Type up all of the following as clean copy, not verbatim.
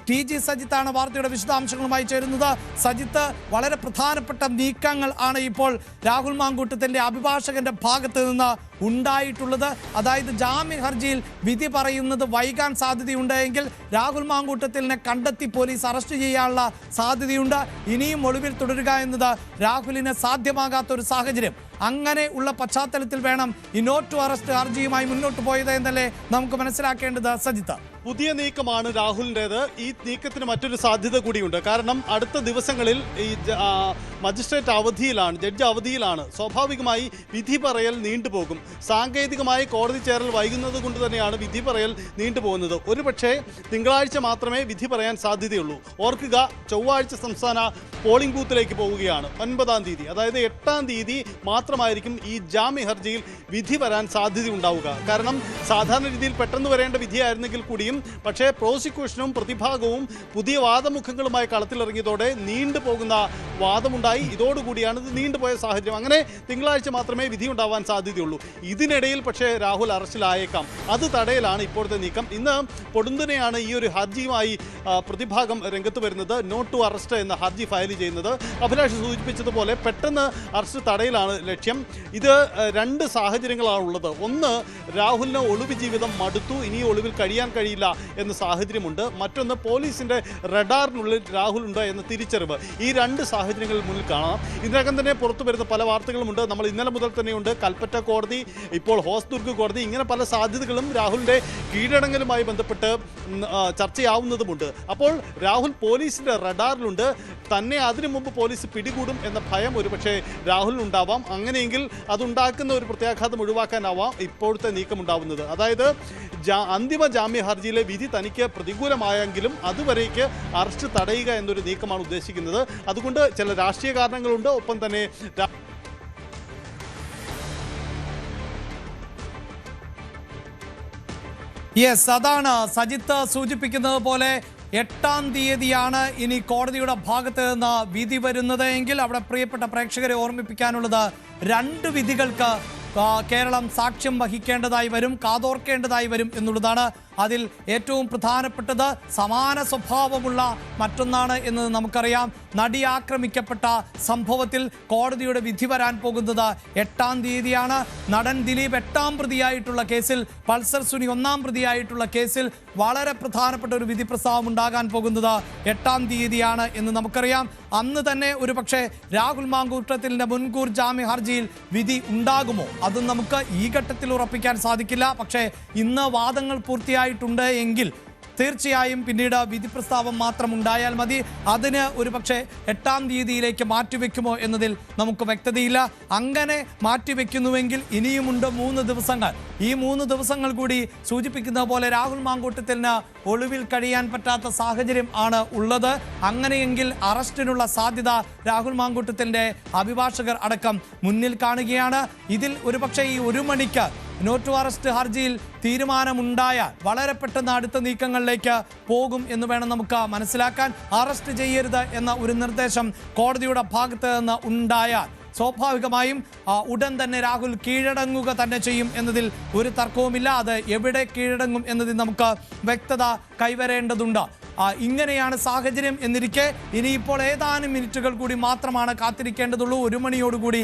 TG സജിത്താണ് വാർത്തയുടെ വിശദാംശങ്ങളുമായി ചേരുന്നത്. സജിത്ത്, വളരെ പ്രധാനപ്പെട്ട നീക്കങ്ങൾ ആണ് ഇപ്പോൾ രാഹുൽ മാങ്കൂട്ടത്തിന്റെ അഭിഭാഷകന്റെ ഭാഗത്ത് നിന്ന് ഉണ്ടായിട്ടുള്ളത്. അതായത് ജാമ്യ ഹർജിയിൽ വിധി പറയുന്നത് വൈകാൻ സാധ്യതയുണ്ടെങ്കിൽ രാഹുൽ മാങ്കൂട്ടത്തിലിനെ കണ്ടെത്തി പോലീസ് അറസ്റ്റ് ചെയ്യാനുള്ള സാധ്യതയുണ്ട്. ഇനിയും ഒളിവിൽ തുടരുക എന്നത് രാഹുലിന് സാധ്യമാകാത്ത ഒരു സാഹചര്യം. അങ്ങനെ ഉള്ള പശ്ചാത്തലത്തിൽ വേണം ഈ നോട്ട് ടു അറസ്റ്റ് ഹർജിയുമായി മുന്നോട്ട് പോയത് എന്നല്ലേ നമുക്ക് മനസ്സിലാക്കേണ്ടത് സജിത്ത്? പുതിയ നീക്കമാണ് രാഹുലിൻ്റേത്. ഈ നീക്കത്തിന് മറ്റൊരു സാധ്യത കൂടിയുണ്ട്. കാരണം അടുത്ത ദിവസങ്ങളിൽ ഈ മജിസ്ട്രേറ്റ് അവധിയിലാണ്, ജഡ്ജ് അവധിയിലാണ്. സ്വാഭാവികമായി വിധി പറയൽ നീണ്ടുപോകും. സാങ്കേതികമായി കോടതി ചേരൽ വൈകുന്നത് കൊണ്ട് തന്നെയാണ് വിധി പറയൽ നീണ്ടുപോകുന്നത്. ഒരുപക്ഷെ തിങ്കളാഴ്ച മാത്രമേ വിധി പറയാൻ സാധ്യതയുള്ളൂ. ഓർക്കുക, ചൊവ്വാഴ്ച സംസ്ഥാന പോളിംഗ് ബൂത്തിലേക്ക് പോവുകയാണ് 9-ാം തീയതി. അതായത് 8-ാം തീയതി മാത്രമായിരിക്കും ഈ ജാമ്യ ഹർജിയിൽ വിധി വരാൻ സാധ്യതയുണ്ടാവുക. കാരണം സാധാരണ രീതിയിൽ പെട്ടെന്ന് വരേണ്ട വിധിയായിരുന്നെങ്കിൽ കൂടിയും പക്ഷേ പ്രോസിക്യൂഷനും പ്രതിഭാഗവും പുതിയ വാദമുഖങ്ങളുമായി കളത്തിലിറങ്ങിയതോടെ നീണ്ടുപോകുന്ന വാദമുണ്ടായി. ഇതോടുകൂടിയാണ് ഇത് നീണ്ടുപോയ സാഹചര്യം. അങ്ങനെ തിങ്കളാഴ്ച മാത്രമേ വിധി ഉണ്ടാവാൻ സാധ്യതയുള്ളൂ. ഇതിനിടയിൽ പക്ഷേ രാഹുൽ അറസ്റ്റിലായേക്കാം. അത് തടയലാണ് ഇപ്പോഴത്തെ നീക്കം. ഇന്ന് പൊടുന്നനെയാണ് ഈ ഒരു ഹർജിയുമായി പ്രതിഭാഗം രംഗത്ത് വരുന്നത്. നോട്ട് ടു അറസ്റ്റ് എന്ന ഹർജി ഫയൽ ചെയ്യുന്നത്. അഭിലാഷ് സൂചിപ്പിച്ചതുപോലെ പെട്ടെന്ന് അറസ്റ്റ് തടയലാണ് ലക്ഷ്യം. ഇത് രണ്ട് സാഹചര്യങ്ങളാണുള്ളത്. ഒന്ന്, രാഹുലിന് ഒളിവ് ജീവിതം മടുത്തു, ഇനി ഒളിവിൽ കഴിയാൻ കഴിയില്ല എന്ന സാഹചര്യമുണ്ട്. മറ്റൊന്ന്, പോലീസിന്റെ റഡാറിനുള്ളിൽ രാഹുൽ ഉണ്ട് എന്ന തിരിച്ചറിവ്. ഈ രണ്ട് സാഹചര്യങ്ങളിൽ മുന്നിൽ കാണാം. ഇതിനകം തന്നെ പുറത്തു വരുന്ന പല വാർത്തകളുമുണ്ട്. നമ്മൾ ഇന്നലെ മുതൽ തന്നെയുണ്ട്. കൽപ്പറ്റ കോടതി, ഇപ്പോൾ ഹോസ്ദുർഗ് കോടതി, ഇങ്ങനെ പല സാധ്യതകളും രാഹുലിന്റെ കീഴടങ്ങലുമായി ബന്ധപ്പെട്ട് ചർച്ചയാവുന്നതുമുണ്ട്. അപ്പോൾ രാഹുൽ പോലീസിന്റെ റഡാറിലുണ്ട്. തന്നെ അതിനു മുമ്പ് പോലീസ് പിടികൂടും എന്ന ഭയം ഒരുപക്ഷെ രാഹുലിനുണ്ടാവാം. അങ്ങനെയെങ്കിൽ അതുണ്ടാക്കുന്ന ഒരു പ്രത്യാഘാതം ഒഴിവാക്കാനാവാം ഇപ്പോഴത്തെ നീക്കമുണ്ടാവുന്നത്. അതായത് അന്തിമ ജാമ്യ ഹർജിയിലെ വിധി തനിക്ക് പ്രതികൂലമായെങ്കിലും അതുവരേക്ക് അറസ്റ്റ് തടയുക എന്നൊരു നീക്കമാണ് ഉദ്ദേശിക്കുന്നത്. അതുകൊണ്ട് ചില രാഷ്ട്രീയ കാരണങ്ങളുണ്ട്. ഒപ്പം തന്നെ അതാണ് സജിത്ത് സൂചിപ്പിക്കുന്നത് പോലെ 8-ാം തീയതിയാണ് ഇനി കോടതിയുടെ ഭാഗത്ത് നിന്ന് വിധി വരുന്നത് എങ്കിൽ അവിടെ പ്രിയപ്പെട്ട പ്രേക്ഷകരെ ഓർമ്മിപ്പിക്കാനുള്ളത് 2 വിധികൾക്ക് കേരളം സാക്ഷ്യം വഹിക്കേണ്ടതായി വരും, കാതോർക്കേണ്ടതായി വരും എന്നുള്ളതാണ്. അതിൽ ഏറ്റവും പ്രധാനപ്പെട്ടത് സമാന സ്വഭാവമുള്ള മറ്റൊന്നാണ് എന്ന് നമുക്കറിയാം. നടി ആക്രമിക്കപ്പെട്ട സംഭവത്തിൽ കോടതിയുടെ വിധി വരാൻ പോകുന്നത് 8-ാം തീയതിയാണ്. നടൻ ദിലീപ് 8-ാം പ്രതിയായിട്ടുള്ള കേസിൽ, പൾസർ സുനി 1-ാം പ്രതിയായിട്ടുള്ള കേസിൽ വളരെ പ്രധാനപ്പെട്ട ഒരു വിധി പ്രസ്താവം ഉണ്ടാകാൻ പോകുന്നത് 8-ാം തീയതിയാണ് എന്ന് നമുക്കറിയാം. അന്ന് തന്നെ ഒരു പക്ഷേ രാഹുൽ മാങ്കൂട്ടത്തിലിന്റെ മുൻകൂർ ജാമ്യ ഹർജിയിൽ വിധി ഉണ്ടാകുമോ അതും നമുക്ക് ഈ ഘട്ടത്തിൽ ഉറപ്പിക്കാൻ സാധിക്കില്ല. പക്ഷേ ഇന്ന് വാദങ്ങൾ പൂർത്തിയായിട്ടുണ്ട് എങ്കിൽ തീർച്ചയായും പിന്നീട് വിധി പ്രസ്താവം മാത്രം ഉണ്ടായാൽ മതി. അതിന് ഒരു പക്ഷേ 8-ാം തീയതിയിലേക്ക് മാറ്റിവെക്കുമോ എന്നതിൽ നമുക്ക് വ്യക്തതയില്ല. അങ്ങനെ മാറ്റിവെക്കുന്നുവെങ്കിൽ ഇനിയുമുണ്ട് 3 ദിവസങ്ങൾ. ഈ 3 ദിവസങ്ങൾ കൂടി സൂചിപ്പിക്കുന്ന പോലെ രാഹുൽ മാങ്കൂട്ടത്തിന് ഒളിവിൽ കഴിയാൻ പറ്റാത്ത സാഹചര്യം ആണ് ഉള്ളത്. അങ്ങനെയെങ്കിൽ അറസ്റ്റിനുള്ള സാധ്യത രാഹുൽ മാങ്കൂട്ടത്തിൻ്റെ അഭിഭാഷകർ അടക്കം മുന്നിൽ കാണുകയാണ്. ഇതിൽ ഒരുപക്ഷെ ഈ 1 മണിക്ക് നോട്ട് ടു അറസ്റ്റ് ഹർജിയിൽ തീരുമാനമുണ്ടായാൽ വളരെ പെട്ടെന്ന് അടുത്ത നീക്കങ്ങളിലേക്ക് പോകും എന്ന് വേണം നമുക്ക് മനസ്സിലാക്കാൻ. അറസ്റ്റ് ചെയ്യരുത് എന്ന ഒരു നിർദ്ദേശം കോടതിയുടെ ഭാഗത്ത് നിന്ന് ഉണ്ടായാൽ സ്വാഭാവികമായും ഉടൻ തന്നെ രാഹുൽ കീഴടങ്ങുക തന്നെ ചെയ്യും എന്നതിൽ ഒരു തർക്കവുമില്ല. അത് എവിടെ കീഴടങ്ങും എന്നതിൽ നമുക്ക് വ്യക്തത കൈവരേണ്ടതുണ്ട്. ഇങ്ങനെയാണ് സാഹചര്യം എന്നിരിക്കെ ഇനിയിപ്പോൾ ഏതാനും മിനിറ്റുകൾ കൂടി മാത്രമാണ് കാത്തിരിക്കേണ്ടതുള്ളൂ. 1 മണിയോടുകൂടി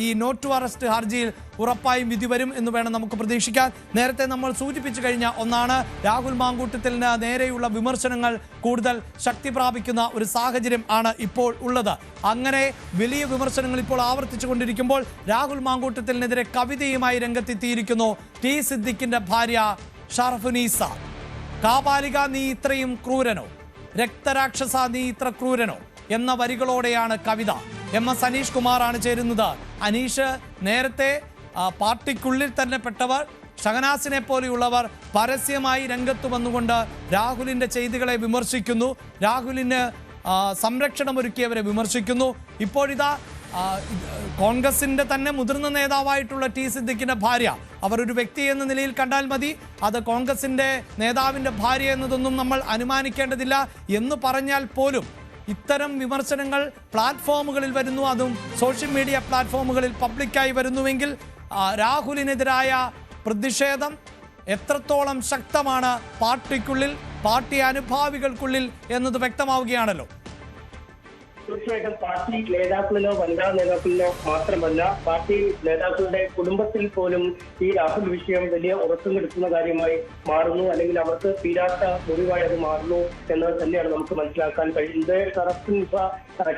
ഈ നോട്ട് ടു അറസ്റ്റ് ഹർജിയിൽ ഉറപ്പായും വിധി വരും എന്ന് വേണം നമുക്ക് പ്രതീക്ഷിക്കാൻ. നേരത്തെ നമ്മൾ സൂചിപ്പിച്ചു കഴിഞ്ഞ ഒന്നാണ്, രാഹുൽ മാങ്കൂട്ടത്തിന് നേരെയുള്ള വിമർശനങ്ങൾ കൂടുതൽ ശക്തി പ്രാപിക്കുന്ന ഒരു സാഹചര്യം ആണ് ഇപ്പോൾ ഉള്ളത്. അങ്ങനെ വലിയ വിമർശനങ്ങൾ ഇപ്പോൾ ആവർത്തിച്ചു കൊണ്ടിരിക്കുമ്പോൾ രാഹുൽ മാങ്കൂട്ടത്തിനെതിരെ കവിതയുമായി രംഗത്തെത്തിയിരിക്കുന്നു ടി സിദ്ദിഖിന്റെ ഭാര്യ ഷറഫുനീസ. കാപാലിക നീ ഇത്രയും ക്രൂരനോ, രക്തരാക്ഷസ നീ ഇത്ര ക്രൂരനോ എന്ന വരികളോടെയാണ് കവിത. MS അനീഷ് കുമാറാണ് ചേരുന്നത്. അനീഷ്, നേരത്തെ പാർട്ടിക്കുള്ളിൽ തന്നെ പെട്ടവർ, ഷഹനാസിനെ പോലെയുള്ളവർ പരസ്യമായി രംഗത്ത് വന്നുകൊണ്ട് രാഹുലിൻ്റെ ചെയ്തികളെ വിമർശിക്കുന്നു, രാഹുലിന് സംരക്ഷണമൊരുക്കിയവരെ വിമർശിക്കുന്നു. ഇപ്പോഴിതാ കോൺഗ്രസിൻ്റെ തന്നെ മുതിർന്ന നേതാവായിട്ടുള്ള ടി സിദ്ദിഖിൻ്റെ ഭാര്യ, അവർ ഒരു വ്യക്തി എന്ന നിലയിൽ കണ്ടാൽ മതി, അത് കോൺഗ്രസിൻ്റെ നേതാവിൻ്റെ ഭാര്യ എന്നതൊന്നും നമ്മൾ അനുമാനിക്കേണ്ടതില്ല എന്ന് പറഞ്ഞാൽ പോലും ഇത്തരം വിമർശനങ്ങൾ പ്ലാറ്റ്ഫോമുകളിൽ വരുന്നു, അതും സോഷ്യൽ മീഡിയ പ്ലാറ്റ്ഫോമുകളിൽ പബ്ലിക്കായി വരുന്നുവെങ്കിൽ രാഹുലിനെതിരായ പ്രതിഷേധം എത്രത്തോളം ശക്തമാണ് പാർട്ടിക്കുള്ളിൽ, പാർട്ടി അനുഭാവികൾക്കുള്ളിൽ എന്നത് വ്യക്തമാവുകയാണല്ലോ. തീർച്ചയായിട്ടും പാർട്ടി നേതാക്കളിലോ വനിതാ നേതാക്കളിലോ മാത്രമല്ല, പാർട്ടി നേതാക്കളുടെ കുടുംബത്തിൽ പോലും ഈ രാഹുൽ വിഷയം വലിയ ഉറക്കം കെടുത്തുന്ന കാര്യമായി മാറുന്നു, അല്ലെങ്കിൽ അവർക്ക് തീരാത്ത മുറിവായി അത് മാറുന്നു എന്നത് തന്നെയാണ് നമുക്ക് മനസ്സിലാക്കാൻ കഴിയുന്നത്.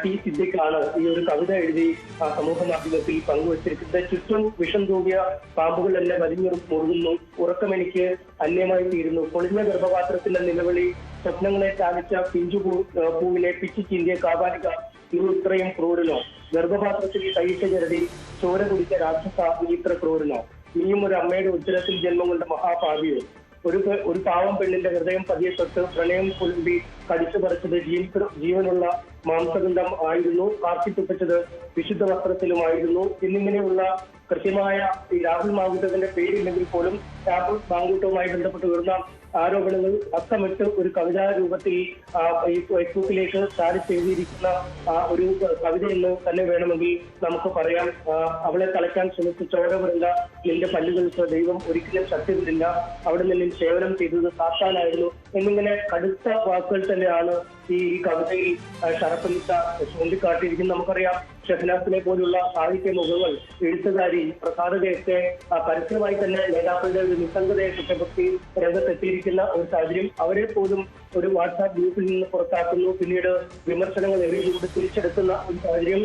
ടി സിദ്ദിഖാണ് ഈ ഒരു കവിത എഴുതി സമൂഹ മാധ്യമത്തിൽ പങ്കുവച്ചിരിക്കുന്നത്. ചുറ്റും വിഷം തൂങ്ങിയ പാമ്പുകൾ എന്നെ വലിഞ്ഞു മുറുകുന്നു, ഉറക്കം എനിക്ക് അന്യമായി തീരുന്നു, പൊളിഞ്ഞ ഗർഭപാത്രത്തിന്റെ നിലവിളി, സ്വപ്നങ്ങളെ ചാലിച്ച പിഞ്ചു പൂവിനെ പിച്ചു ചീന്തിയ കാപാലിക, ഇത്രയും ക്രൂരനോ, ഗർഭപാത്രത്തിൽ കൈയിട്ട ചരടി ചോര കുടിച്ച രാക്ഷസ ഇത്ര ക്രൂരനോ, നീയും ഒരു അമ്മയുടെ ഉത്തരത്തിൽ ജന്മം കൊണ്ട മഹാപാപിയോ, ഒരു പാവം പെണ്ണിന്റെ ഹൃദയം പതിയെ തൊട്ട് പ്രണയം കുലുമ്പി കടിച്ചു പറിച്ചത് ജീവനുള്ള മാംസഗന്ധം ആയിരുന്നു, കാർത്തിത്തുപ്പിച്ചത് വിശുദ്ധ വസ്ത്രത്തിലുമായിരുന്നു എന്നിങ്ങനെയുള്ള കൃത്യമായ ഈ രാഹുൽ മാങ്കൂട്ടത്തിന്റെ പേരില്ലെങ്കിൽ പോലും രാഹുൽ മാങ്കൂട്ടവുമായി ബന്ധപ്പെട്ട് വരുന്ന ആരോപണങ്ങൾ അക്കമിട്ട് ഒരു കവിതാ രൂപത്തിൽ ഈ ഫേസ്ബുക്കിലേക്ക് ചാരിച്ച് എഴുതിയിരിക്കുന്ന ഒരു കവിത എന്ന് തന്നെ വേണമെങ്കിൽ നമുക്ക് പറയാം. അവളെ തളയ്ക്കാൻ ശ്രമിച്ച ചോര വരില്ല, നിന്റെ പല്ലുകൾക്ക് ദൈവം ഒരിക്കലും ശക്തി വരില്ല, അവിടെ നിന്നും സേവനം ചെയ്തത് സാക്ഷാനായിരുന്നു എന്നിങ്ങനെ കടുത്ത വാക്കുകൾ തന്നെയാണ് ഈ കവിതയിൽ ഷറഫലിത്ത ചൂണ്ടിക്കാട്ടിയിരിക്കുന്നത്. നമുക്കറിയാം, ഷഹനാസിനെ പോലുള്ള സാഹിത്യ മുഖങ്ങൾ, എഴുത്തുകാരി, പ്രസാധകയൊക്കെ പരസ്യമായി തന്നെ നേതാക്കളുടെ ഒരു നിസ്സംഗതയെ കുറ്റപ്പെടുത്തി രംഗത്തെത്തിയിരിക്കുന്ന ഒരു സാഹചര്യം. അവരെ പോലും ഒരു വാട്സാപ്പ് ഗ്രൂപ്പിൽ നിന്ന് പുറത്താക്കുന്നു, പിന്നീട് വിമർശനങ്ങൾ എറിയിലൂടെ തിരിച്ചെടുക്കുന്ന ഒരു സാഹചര്യം.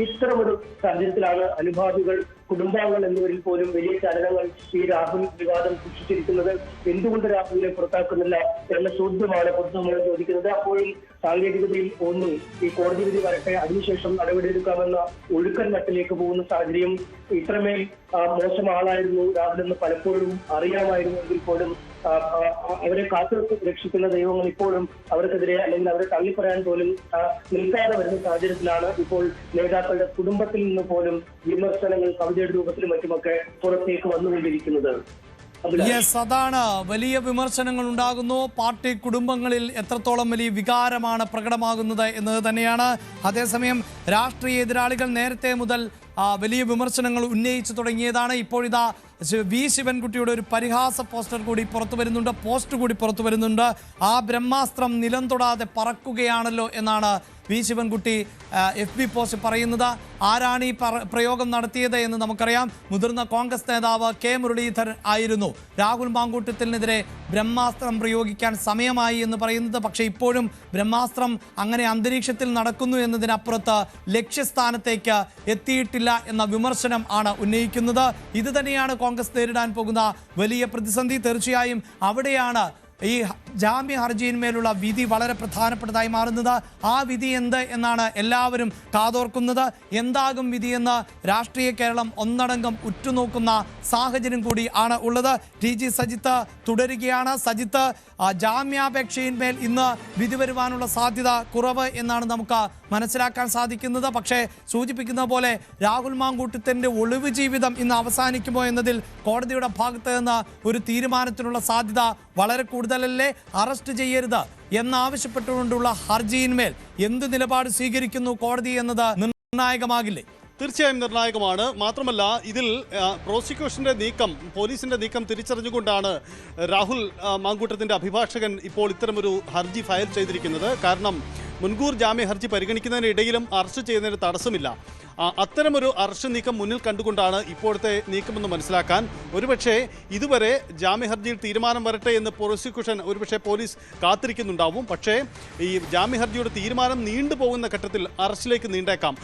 ഇത്തരമൊരു സാഹചര്യത്തിലാണ് അനുഭാവികൾ, കുടുംബാംഗങ്ങൾ എന്നിവരിൽ പോലും വലിയ ചലനങ്ങൾ ഈ രാഹുൽ വിവാദം സൃഷ്ടിച്ചിരിക്കുന്നത്. എന്തുകൊണ്ട് രാഹുലിനെ പുറത്താക്കുന്നില്ല എന്ന ചോദ്യമാണ് പൊതുസമൂഹം ചോദിക്കുന്നത്. അപ്പോഴും സാങ്കേതികതയിൽ ഒന്നും ഈ കോടതി വിധി വരട്ടെ, അതിനുശേഷം നടപടിയെടുക്കാമെന്ന ഒഴുക്കൻ മട്ടിലേക്ക് പോകുന്ന സാഹചര്യം. ഇത്രമേൽ മോശം ആളായിരുന്നു രാഹുൽ എന്ന് പലപ്പോഴും അറിയാമായിരുന്നെങ്കിൽ പോലും അവരെ കാത്തു രക്ഷിക്കുന്ന ദൈവങ്ങൾ ഇപ്പോഴും അവർക്കെതിരെ അല്ലെങ്കിൽ അവരെ തള്ളിപ്പറയാൻ പോലും നിൽക്കാതെ വരുന്ന സാഹചര്യത്തിലാണ് ഇപ്പോൾ നേതാക്കളുടെ കുടുംബത്തിൽ നിന്ന് പോലും വിമർശനങ്ങൾ കവിതയുടെ രൂപത്തിലും മറ്റുമൊക്കെ പുറത്തേക്ക് വന്നുകൊണ്ടിരിക്കുന്നത്. യെസ്, അതാണ് വലിയ വിമർശനങ്ങൾ ഉണ്ടാകുന്നു. പാർട്ടി കുടുംബങ്ങളിൽ എത്രത്തോളം വലിയ വികാരമാണ് പ്രകടമാകുന്നത് എന്നത് തന്നെയാണ്. അതേസമയം രാഷ്ട്രീയ എതിരാളികൾ നേരത്തെ മുതൽ വലിയ വിമർശനങ്ങൾ ഉന്നയിച്ചു തുടങ്ങിയതാണ്. ഇപ്പോഴിതാ വി ശിവൻകുട്ടിയുടെ ഒരു പരിഹാസ പോസ്റ്റർ കൂടി പുറത്തു വരുന്നുണ്ട്, പോസ്റ്റ് കൂടി പുറത്തു വരുന്നുണ്ട്. ആ ബ്രഹ്മാസ്ത്രം നിലം തൊടാതെ പറക്കുകയാണല്ലോ എന്നാണ് വി ശിവൻകുട്ടി FB പോസ്റ്റ് പറയുന്നത്. ആരാണ് ഈ പ്രയോഗം നടത്തിയത് എന്ന് നമുക്കറിയാം. മുതിർന്ന കോൺഗ്രസ് നേതാവ് K മുരളീധരൻ ആയിരുന്നു രാഹുൽ മാങ്കൂട്ടത്തിനെതിരെ ബ്രഹ്മാസ്ത്രം പ്രയോഗിക്കാൻ സമയമായി എന്ന് പറയുന്നത്. പക്ഷേ ഇപ്പോഴും ബ്രഹ്മാസ്ത്രം അങ്ങനെ അന്തരീക്ഷത്തിൽ നടക്കുന്നു എന്നതിനപ്പുറത്ത് ലക്ഷ്യസ്ഥാനത്തേക്ക് എത്തിയിട്ടില്ല എന്ന വിമർശനം ആണ് ഉന്നയിക്കുന്നത്. ഇത് തന്നെയാണ് കോൺഗ്രസ് നേരിടാൻ പോകുന്ന വലിയ പ്രതിസന്ധി. തീർച്ചയായും അവിടെയാണ് ഈ ജാമ്യ ഹർജിയിന്മേലുള്ള വിധി വളരെ പ്രധാനപ്പെട്ടതായി മാറുന്നത്. ആ വിധി എന്ത് എന്നാണ് എല്ലാവരും കാതോർക്കുന്നത്. എന്താകും വിധിയെന്ന് രാഷ്ട്രീയ കേരളം ഒന്നടങ്കം ഉറ്റുനോക്കുന്ന സാഹചര്യം കൂടി ആണ് ഉള്ളത്. TG സജിത്ത് തുടരുകയാണ്. സജിത്ത്, ജാമ്യാപേക്ഷയിന്മേൽ ഇന്ന് വിധി വരുവാനുള്ള സാധ്യത കുറവ് എന്നാണ് നമുക്ക് മനസ്സിലാക്കാൻ സാധിക്കുന്നത്. പക്ഷേ സൂചിപ്പിക്കുന്ന പോലെ രാഹുൽ മാങ്കൂട്ടത്തിൻ്റെ ഒളിവ് ജീവിതം ഇന്ന് അവസാനിക്കുമോ എന്നതിൽ കോടതിയുടെ ഭാഗത്ത് നിന്ന് ഒരു തീരുമാനത്തിനുള്ള സാധ്യത വളരെ കൂടുതലല്ലേ? അറസ്റ്റ് ചെയ്യരുത് എന്നാവശ്യപ്പെട്ടുകൊണ്ടുള്ള ഹർജിയിന്മേൽ എന്ത് നിലപാട് സ്വീകരിക്കുന്നു കോടതി എന്നത് നിർണായകമാകില്ലേ? തീർച്ചയായും നിർണായകമാണ്. മാത്രമല്ല, ഇതിൽ പ്രോസിക്യൂഷന്റെ നീക്കം, പോലീസിന്റെ നീക്കം തിരിച്ചറിഞ്ഞുകൊണ്ടാണ് രാഹുൽ മാങ്കൂട്ടത്തിന്റെ അഭിഭാഷകൻ ഇപ്പോൾ ഇത്തരമൊരു ഹർജി ഫയൽ ചെയ്തിരിക്കുന്നത്. കാരണം മുൻകൂർ ജാമ്യ ഹർജി പരിഗണിക്കുന്നതിനിടയിലും അറസ്റ്റ് ചെയ്യുന്നതിന് തടസ്സമില്ല. അത്തരമൊരു അറസ്റ്റ് നീക്കം മുന്നിൽ കണ്ടുകൊണ്ടാണ് ഇപ്പോഴത്തെ നീക്കമെന്ന് മനസ്സിലാക്കാൻ. ഒരുപക്ഷെ ഇതുവരെ ജാമ്യ ഹർജിയിൽ തീരുമാനം വരട്ടെ എന്ന് പ്രോസിക്യൂഷൻ ഒരുപക്ഷെ പോലീസ് കാത്തിരിക്കുന്നുണ്ടാവും. പക്ഷേ ഈ ജാമ്യ ഹർജിയുടെ തീരുമാനം നീണ്ടുപോകുന്ന ഘട്ടത്തിൽ അറസ്റ്റിലേക്ക് നീണ്ടേക്കാം.